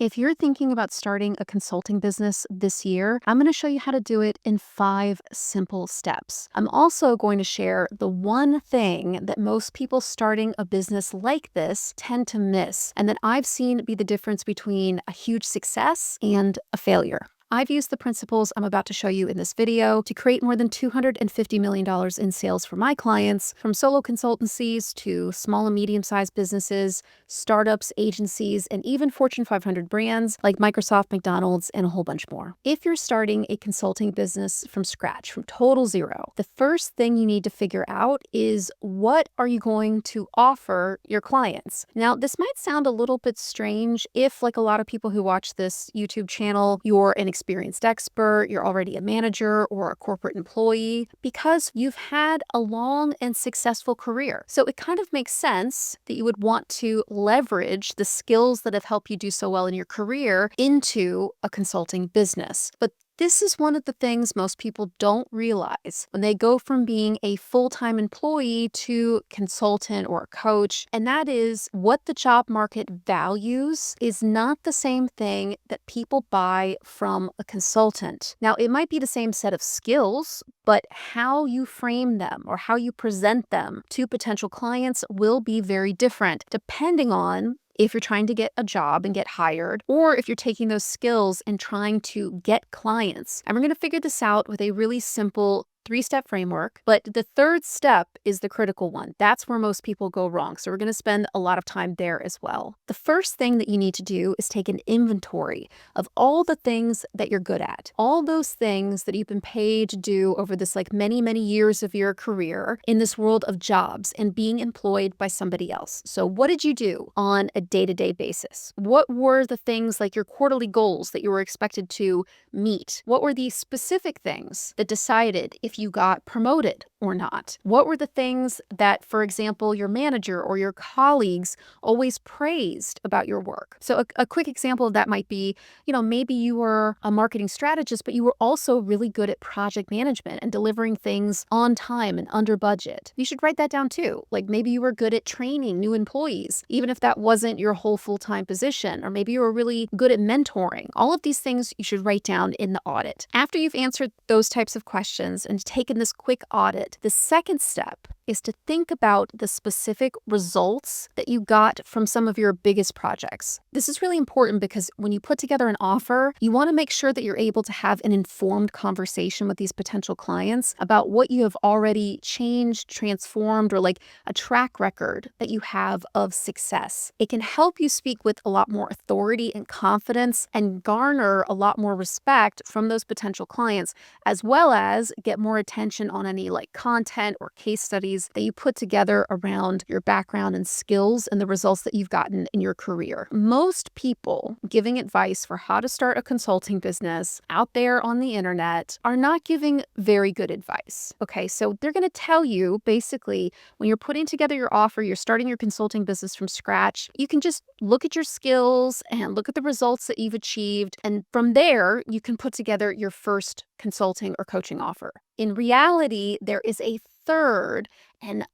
If you're thinking about starting a consulting business this year, I'm going to show you how to do it in 5 simple steps. I'm also going to share the one thing that most people starting a business like this tend to miss, and that I've seen be the difference between a huge success and a failure. I've used the principles I'm about to show you in this video to create more than $250 million in sales for my clients, from solo consultancies to small and medium-sized businesses, startups, agencies, and even Fortune 500 brands like Microsoft, McDonald's, and a whole bunch more. If you're starting a consulting business from scratch, from total zero, the first thing you need to figure out is, what are you going to offer your clients? Now, this might sound a little bit strange if, like a lot of people who watch this YouTube channel, you're an experienced expert, you're already a manager or a corporate employee, because you've had a long and successful career. So it kind of makes sense that you would want to leverage the skills that have helped you do so well in your career into a consulting business. But this is one of the things most people don't realize when they go from being a full-time employee to consultant or a coach, and that is, what the job market values is not the same thing that people buy from a consultant. Now, it might be the same set of skills, but how you frame them or how you present them to potential clients will be very different, depending on if you're trying to get a job and get hired, or if you're taking those skills and trying to get clients. And we're going to figure this out with a really simple 3-step framework, but the third step is the critical one. That's where most people go wrong. So we're going to spend a lot of time there as well. The first thing that you need to do is take an inventory of all the things that you're good at, all those things that you've been paid to do over this many, many years of your career in this world of jobs and being employed by somebody else. So what did you do on a day-to-day basis? What were the things, like your quarterly goals, that you were expected to meet? What were the specific things that decided if you got promoted or not? What were the things that, for example, your manager or your colleagues always praised about your work? So a quick example of that might be, maybe you were a marketing strategist, but you were also really good at project management and delivering things on time and under budget. You should write that down too. Like, maybe you were good at training new employees, even if that wasn't your whole full-time position, or maybe you were really good at mentoring. All of these things you should write down in the audit. After you've answered those types of questions and taken this quick audit, the second step is to think about the specific results that you got from some of your biggest projects. This is really important because when you put together an offer, you want to make sure that you're able to have an informed conversation with these potential clients about what you have already changed, transformed, or like a track record that you have of success. It can help you speak with a lot more authority and confidence and garner a lot more respect from those potential clients, as well as get more attention on any content or case studies that you put together around your background and skills and the results that you've gotten in your career. Most people giving advice for how to start a consulting business out there on the internet are not giving very good advice. Okay, so they're going to tell you, basically, when you're putting together your offer, you're starting your consulting business from scratch, you can just look at your skills and look at the results that you've achieved, and from there, you can put together your first consulting or coaching offer. In reality, there is a third and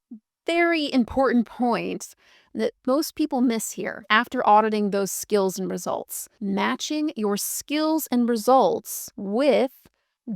very important point that most people miss here after auditing those skills and results: matching your skills and results with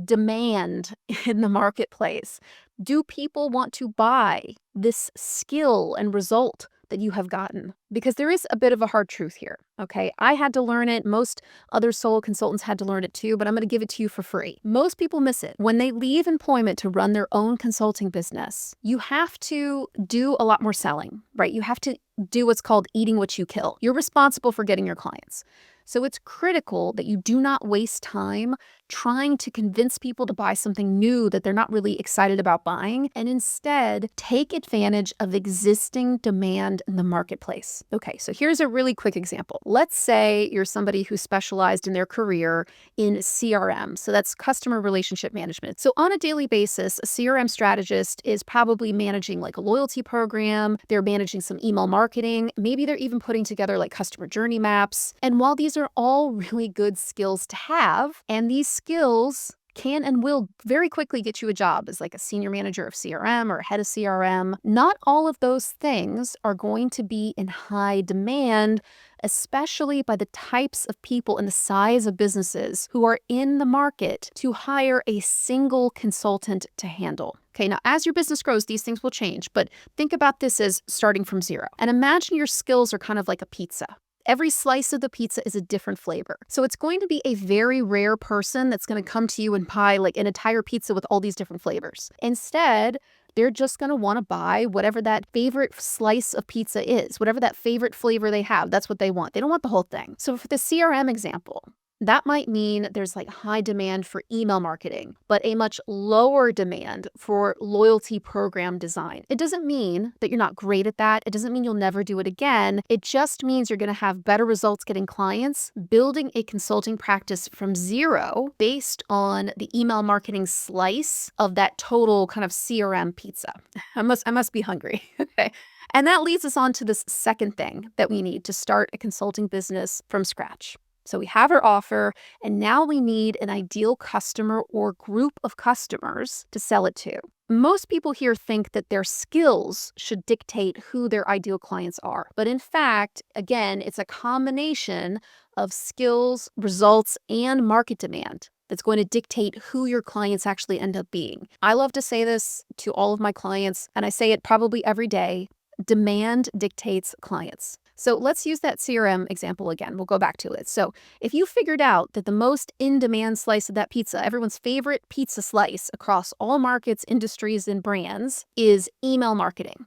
demand in the marketplace. Do people want to buy this skill and result that you have gotten? Because there is a bit of a hard truth here, okay? I had to learn it. Most other solo consultants had to learn it too, but I'm going to give it to you for free. Most people miss it. When they leave employment to run their own consulting business, you have to do a lot more selling, right? You have to do what's called eating what you kill. You're responsible for getting your clients. So it's critical that you do not waste time trying to convince people to buy something new that they're not really excited about buying, and instead take advantage of existing demand in the marketplace. Okay, so here's a really quick example. Let's say you're somebody who specialized in their career in CRM. So that's customer relationship management. So on a daily basis, a CRM strategist is probably managing a loyalty program. They're managing some email marketing. Maybe they're even putting together customer journey maps. And while these are all really good skills to have, and these skills can and will very quickly get you a job as like a senior manager of CRM or head of CRM. Not all of those things are going to be in high demand, especially by the types of people and the size of businesses who are in the market to hire a single consultant to handle. Okay, now as your business grows, these things will change, but think about this as starting from zero. And imagine your skills are kind of like a pizza. Every slice of the pizza is a different flavor. So it's going to be a very rare person that's going to come to you and buy like an entire pizza with all these different flavors. Instead, they're just going to want to buy whatever that favorite slice of pizza is, whatever that favorite flavor they have. That's what they want. They don't want the whole thing. So for the CRM example, that might mean there's like high demand for email marketing, but a much lower demand for loyalty program design. It doesn't mean that you're not great at that. It doesn't mean you'll never do it again. It just means you're going to have better results getting clients, building a consulting practice from zero based on the email marketing slice of that total kind of CRM pizza. I must be hungry. Okay. And that leads us on to this second thing that we need to start a consulting business from scratch. So we have our offer, and now we need an ideal customer or group of customers to sell it to. Most people here think that their skills should dictate who their ideal clients are. But in fact, again, it's a combination of skills, results, and market demand that's going to dictate who your clients actually end up being. I love to say this to all of my clients, and I say it probably every day. Demand dictates clients. So let's use that CRM example again. We'll go back to it. So if you figured out that the most in-demand slice of that pizza, everyone's favorite pizza slice across all markets, industries, and brands is email marketing,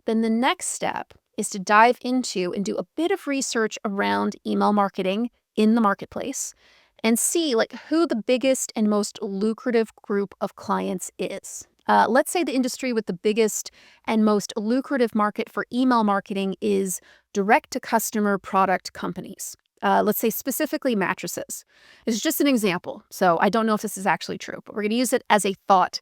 then the next step is to dive into and do a bit of research around email marketing in the marketplace and see like who the biggest and most lucrative group of clients is. Let's say the industry with the biggest and most lucrative market for email marketing is direct-to-customer product companies. Let's say specifically mattresses. It's just an example, so I don't know if this is actually true, but we're going to use it as a thought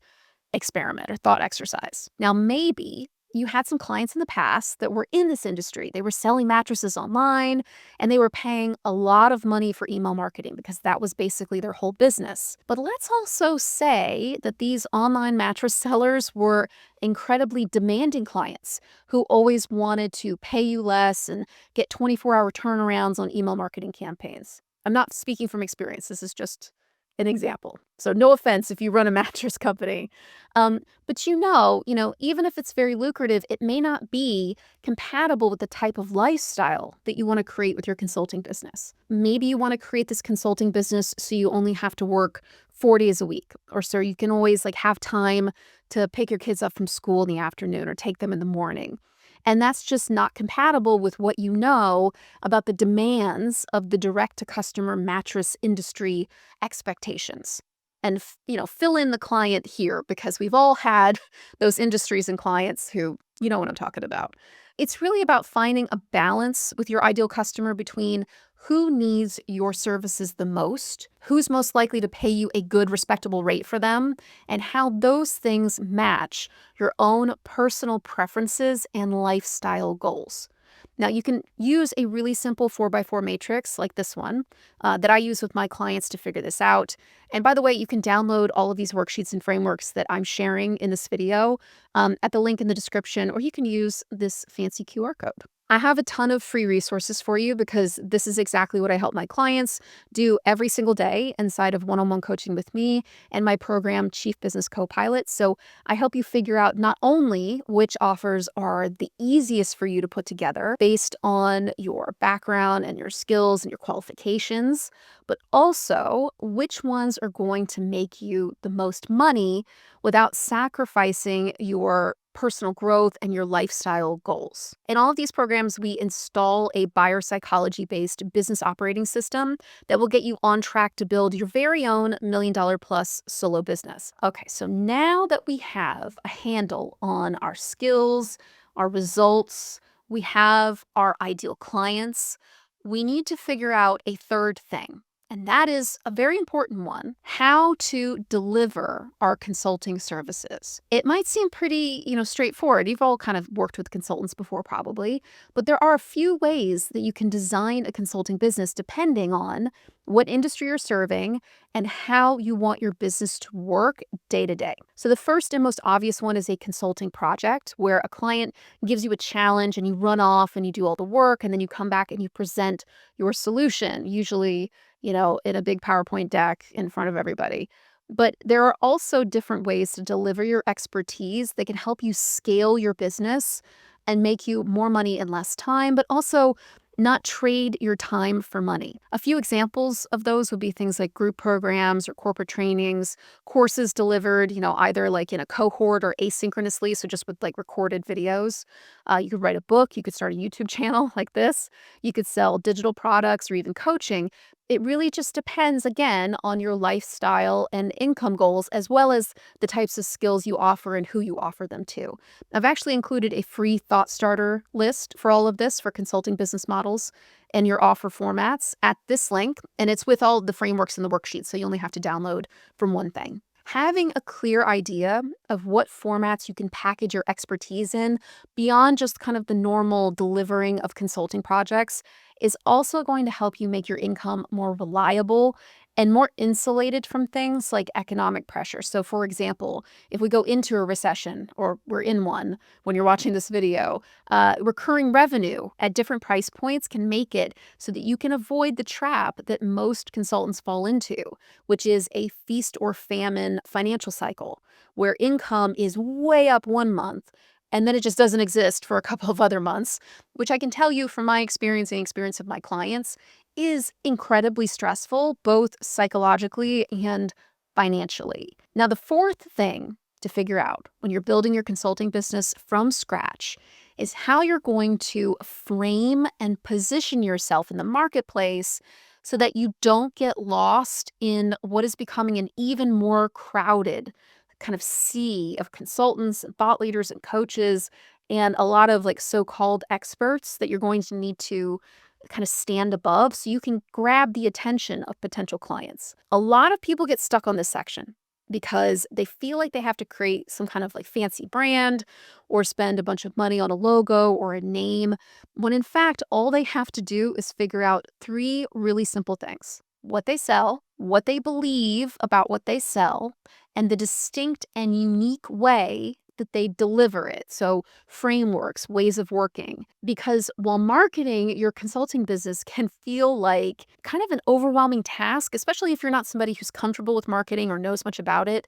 experiment or thought exercise. Now, maybe you had some clients in the past that were in this industry. They were selling mattresses online and they were paying a lot of money for email marketing because that was basically their whole business. But let's also say that these online mattress sellers were incredibly demanding clients who always wanted to pay you less and get 24-hour turnarounds on email marketing campaigns. I'm not speaking from experience. This is just an example. So no offense if you run a mattress company. But even if it's very lucrative, it may not be compatible with the type of lifestyle that you want to create with your consulting business. Maybe you want to create this consulting business so you only have to work 4 days a week, or so you can always like have time to pick your kids up from school in the afternoon or take them in the morning. And that's just not compatible with what you know about the demands of the direct-to-customer mattress industry expectations. And, fill in the client here because we've all had those industries and clients who, you know what I'm talking about. It's really about finding a balance with your ideal customer between who needs your services the most, who's most likely to pay you a good, respectable rate for them, and how those things match your own personal preferences and lifestyle goals. Now, you can use a really simple 4x4 matrix like this one that I use with my clients to figure this out. And by the way, you can download all of these worksheets and frameworks that I'm sharing in this video at the link in the description, or you can use this fancy QR code. I have a ton of free resources for you because this is exactly what I help my clients do every single day inside of one-on-one coaching with me and my program, Chief Business Co-Pilot. So I help you figure out not only which offers are the easiest for you to put together based on your background and your skills and your qualifications, but also which ones are going to make you the most money without sacrificing your personal growth and your lifestyle goals. In all of these programs, we install a buyer psychology-based business operating system that will get you on track to build your very own $1 million plus solo business. Okay, so now that we have a handle on our skills, our results, we have our ideal clients, we need to figure out a third thing. and that is a very important one: how to deliver our consulting services. It might seem pretty, straightforward. You've all kind of worked with consultants before, probably, but there are a few ways that you can design a consulting business depending on what industry you're serving and how you want your business to work day to day. So, the first and most obvious one is a consulting project where a client gives you a challenge and you run off and you do all the work, and then you come back and you present your solution, usually, in a big PowerPoint deck in front of everybody. But there are also different ways to deliver your expertise that can help you scale your business and make you more money in less time, but also not trade your time for money. A few examples of those would be things like group programs or corporate trainings, courses delivered, either like in a cohort or asynchronously, so just with like recorded videos. You could write a book, you could start a YouTube channel like this, you could sell digital products or even coaching. It really just depends, again, on your lifestyle and income goals, as well as the types of skills you offer and who you offer them to. I've actually included a free thought starter list for all of this for consulting business models and your offer formats at this link, and it's with all the frameworks in the worksheet, so you only have to download from one thing. Having a clear idea of what formats you can package your expertise in beyond just kind of the normal delivering of consulting projects is also going to help you make your income more reliable and more insulated from things like economic pressure. So, for example, if we go into a recession, or we're in one when you're watching this video, recurring revenue at different price points can make it so that you can avoid the trap that most consultants fall into, which is a feast or famine financial cycle where income is way up one month and then it just doesn't exist for a couple of other months, which I can tell you from my experience and experience of my clients is incredibly stressful, both psychologically and financially. Now, the fourth thing to figure out when you're building your consulting business from scratch is how you're going to frame and position yourself in the marketplace so that you don't get lost in what is becoming an even more crowded kind of sea of consultants and thought leaders and coaches and a lot of like so-called experts that you're going to need to kind of stand above so you can grab the attention of potential clients. A lot of people get stuck on this section because they feel like they have to create some kind of like fancy brand or spend a bunch of money on a logo or a name, when in fact, all they have to do is figure out three really simple things: what they sell, what they believe about what they sell, and the distinct and unique way that they deliver it. So, frameworks, ways of working. Because while marketing your consulting business can feel like kind of an overwhelming task, especially if you're not somebody who's comfortable with marketing or knows much about it,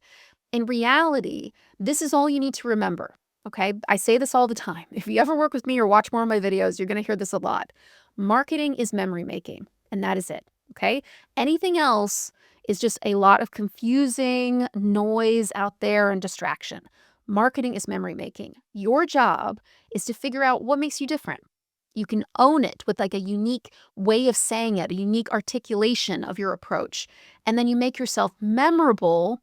in reality, this is all you need to remember. Okay, I say this all the time. If you ever work with me or watch more of my videos, you're going to hear this a lot. Marketing is memory making, and that is it. Okay, anything else is just a lot of confusing noise out there and distraction. Marketing is memory making. Your job is to figure out what makes you different. You can own it with like a unique way of saying it, a unique articulation of your approach. And then you make yourself memorable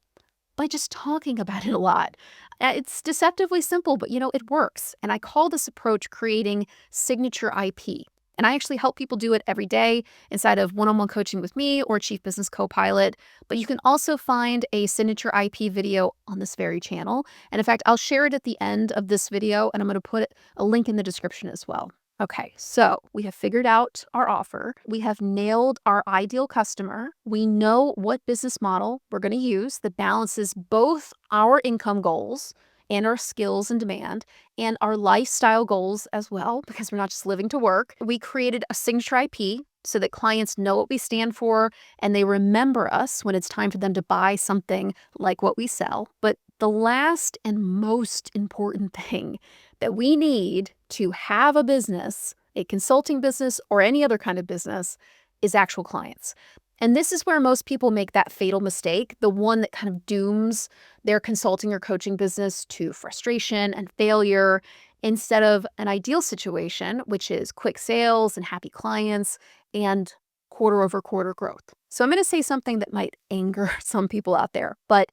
by just talking about it a lot. It's deceptively simple, but it works. And I call this approach creating signature IP. And I actually help people do it every day inside of one-on-one coaching with me or Chief Business Co-Pilot. But you can also find a signature IP video on this very channel. And in fact, I'll share it at the end of this video, and I'm going to put a link in the description as well. Okay, so we have figured out our offer. We have nailed our ideal customer. We know what business model we're going to use that balances both our income goals and our skills and demand and our lifestyle goals as well, because we're not just living to work. We created a signature IP so that clients know what we stand for and they remember us when it's time for them to buy something like what we sell. But the last and most important thing that we need to have a business, a consulting business or any other kind of business, is actual clients. And this is where most people make that fatal mistake, the one that kind of dooms their consulting or coaching business to frustration and failure, instead of an ideal situation, which is quick sales and happy clients and quarter over quarter growth. So I'm going to say something that might anger some people out there, but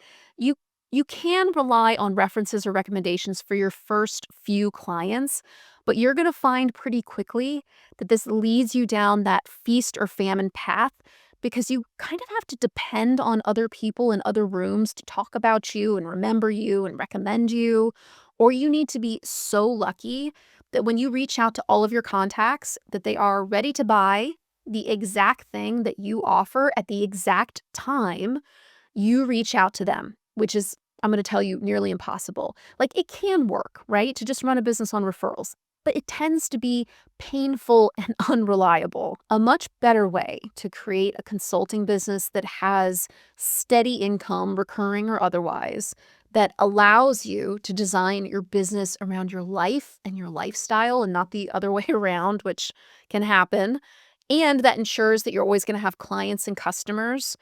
you can rely on references or recommendations for your first few clients, but you're going to find pretty quickly that this leads you down that feast or famine path because you kind of have to depend on other people in other rooms to talk about you and remember you and recommend you. Or you need to be so lucky that when you reach out to all of your contacts, that they are ready to buy the exact thing that you offer at the exact time you reach out to them, which is, I'm going to tell you, nearly impossible. Like, it can work, right, to just run a business on referrals, but it tends to be painful and unreliable. A much better way to create a consulting business that has steady income, recurring or otherwise, that allows you to design your business around your life and your lifestyle and not the other way around, which can happen, and that ensures that you're always going to have clients and customers,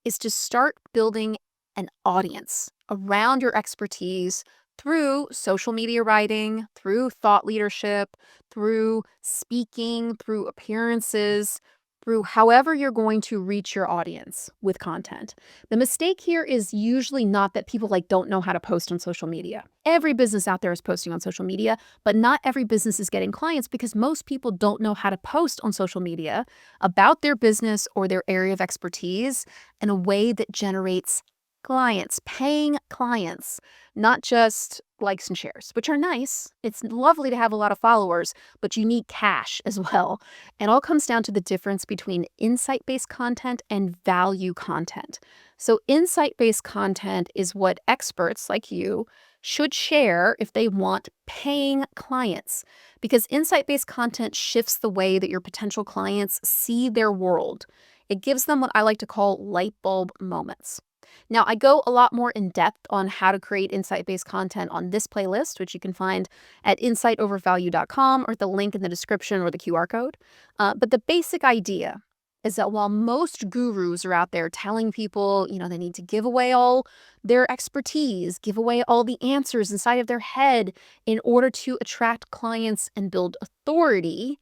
is to start building an audience around your expertise through social media writing, through thought leadership, through speaking, through appearances, through however you're going to reach your audience with content. The mistake here is usually not that people don't know how to post on social media. Every business out there is posting on social media, but not every business is getting clients because most people don't know how to post on social media about their business or their area of expertise in a way that generates clients, paying clients, not just likes and shares, which are nice. It's lovely to have a lot of followers, but you need cash as well. It all comes down to the difference between insight-based content and value content. So insight-based content is what experts like you should share if they want paying clients, because insight-based content shifts the way that your potential clients see their world. It gives them what I like to call light bulb moments. Now, I go a lot more in depth on how to create insight-based content on this playlist, which you can find at insightovervalue.com or the link in the description or the QR code. But the basic idea is that while most gurus are out there telling people, they need to give away all their expertise, give away all the answers inside of their head in order to attract clients and build authority,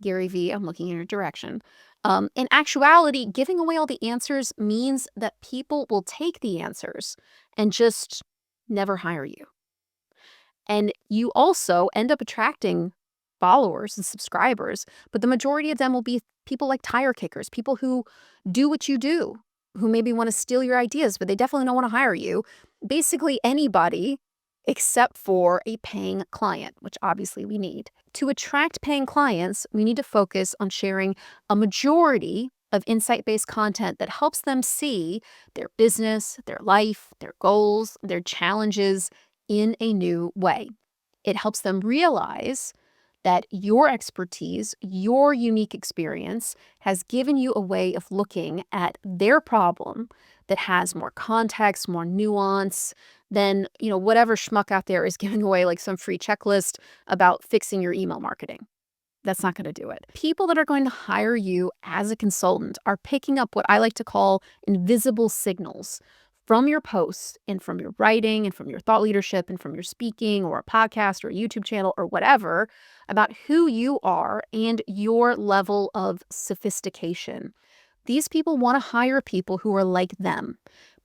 Gary V, I'm looking in your direction. In actuality, giving away all the answers means that people will take the answers and just never hire you. And you also end up attracting followers and subscribers, but the majority of them will be people like tire kickers, people who do what you do, who maybe want to steal your ideas, but they definitely don't want to hire you. Basically anybody except for a paying client, which obviously we need. To attract paying clients, we need to focus on sharing a majority of insight-based content that helps them see their business, their life, their goals, their challenges in a new way. It helps them realize that your expertise, your unique experience has given you a way of looking at their problem that has more context, more nuance than, whatever schmuck out there is giving away some free checklist about fixing your email marketing. That's not going to do it. People that are going to hire you as a consultant are picking up what I like to call invisible signals from your posts and from your writing and from your thought leadership and from your speaking or a podcast or a YouTube channel or whatever about who you are and your level of sophistication. These people want to hire people who are like them,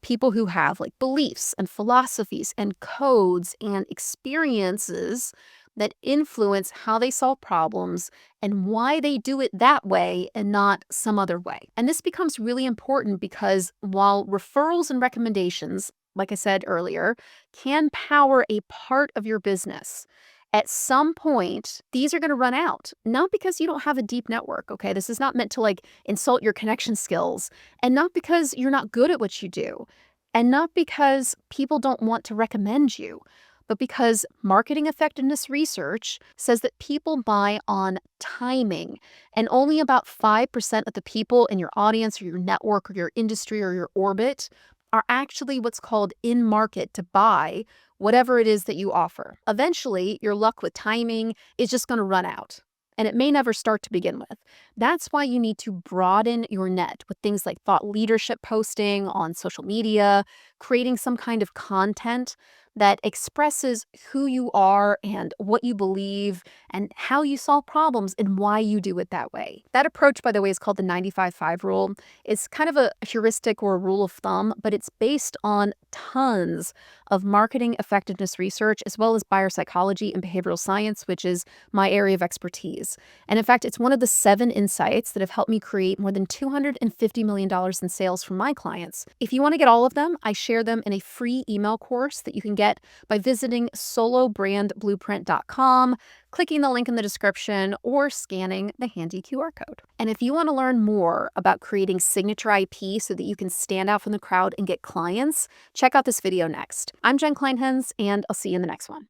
people who have beliefs and philosophies and codes and experiences that influence how they solve problems and why they do it that way and not some other way. And this becomes really important because while referrals and recommendations, like I said earlier, can power a part of your business, at some point, these are going to run out, not because you don't have a deep network, okay? This is not meant to insult your connection skills, and not because you're not good at what you do, and not because people don't want to recommend you, but because marketing effectiveness research says that people buy on timing, and only about 5% of the people in your audience or your network or your industry or your orbit are actually what's called in market to buy whatever it is that you offer. Eventually, your luck with timing is just going to run out, and it may never start to begin with. That's why you need to broaden your net with things like thought leadership posting on social media, creating some kind of content that expresses who you are and what you believe and how you solve problems and why you do it that way. That approach, by the way, is called the 95-5 rule. It's kind of a heuristic or a rule of thumb, but it's based on tons of marketing effectiveness research, as well as buyer psychology and behavioral science, which is my area of expertise. And in fact, it's one of the 7 insights that have helped me create more than $250 million in sales for my clients. If you want to get all of them, I share them in a free email course that you can get by visiting solobrandblueprint.com, clicking the link in the description, or scanning the handy QR code. And if you want to learn more about creating signature IP so that you can stand out from the crowd and get clients, check out this video next. I'm Jen Clinehens, and I'll see you in the next one.